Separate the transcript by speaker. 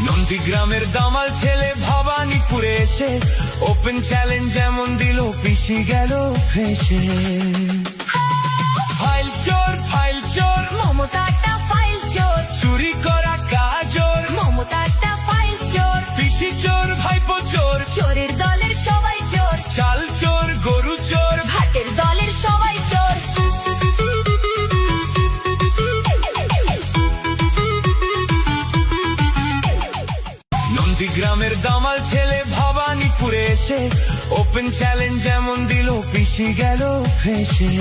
Speaker 1: নন্দীগ্রামের দামাল ছেলে ভবানীপুরে এসে ওপেন চ্যালেঞ্জ যেমন দিল পিসি গেল ফেসে। ফাইল চোর
Speaker 2: মমতাটা ফাইল চোর,
Speaker 1: চুরি করা কাজর
Speaker 2: মমতাটা ফাইল চোর,
Speaker 1: পিসি চোর ভাইপো চোর,
Speaker 2: চোরের দলের সবাই চোর,
Speaker 1: চাল চোর গরু চোর,
Speaker 2: ভাটের দলের সবাই চোর।
Speaker 1: নন্দীগ্রামের দামাল ছেলে ভবানীপুরে এসে ওপেন চ্যালেঞ্জ যেমন দিল পিসি গেল ফেসে।